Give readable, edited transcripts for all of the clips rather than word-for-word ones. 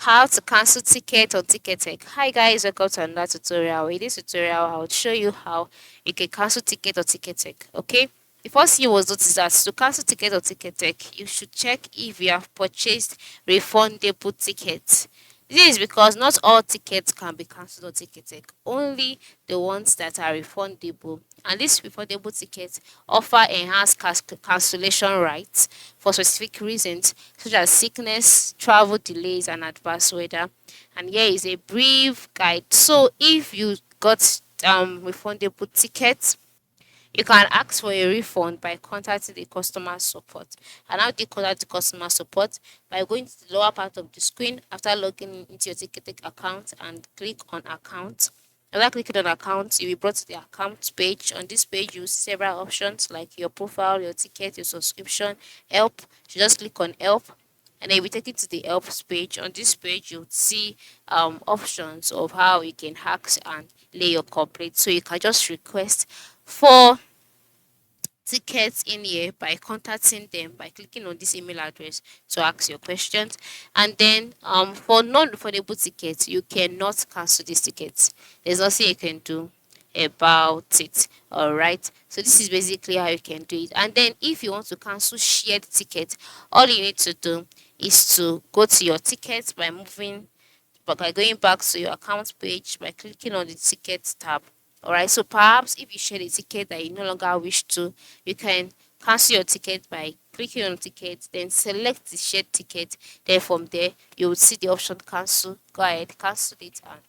How to cancel ticket on Ticketek. Hi guys, welcome to another tutorial. In this tutorial, I will show you how you can cancel ticket on Ticketek. Okay. The first thing you must notice that to cancel ticket on Ticketek, you should check if you have purchased refundable tickets. This is because not all tickets can be cancelled on Ticketek, only the ones that are refundable. And these refundable tickets offer enhanced cancellation rights for specific reasons, such as sickness, travel delays, and adverse weather. And here is a brief guide. So, if you got refundable tickets, you can ask for a refund by contacting the customer support. And how do you contact the customer support? By going to the lower part of the screen after logging into your Ticketek account and click on account. After clicking on account, you'll be brought to the account page. On this page, you see several options like your profile, your ticket, your subscription, help. You just click on help and then we take it to the help page. On this page, you'll see options of how you can hack and lay your complaint. So you can just request for tickets in here by contacting them by clicking on this email address to ask your questions. And then for non-refundable tickets, you cannot cancel these tickets. There's nothing you can do about it. All right, so this is basically how you can do it. And then if you want to cancel shared tickets, all you need to do is to go to your tickets by moving but by going back to your account page by clicking on the ticket tab. Alright, so perhaps if you share a ticket that you no longer wish to, you can cancel your ticket by clicking on ticket, then select the shared ticket. Then from there, you will see the option cancel. Go ahead, cancel it, and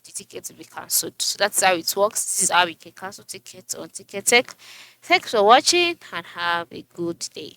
the ticket will be cancelled. So that's how it works. This is how you can cancel tickets on Ticketek. Thanks for watching and have a good day.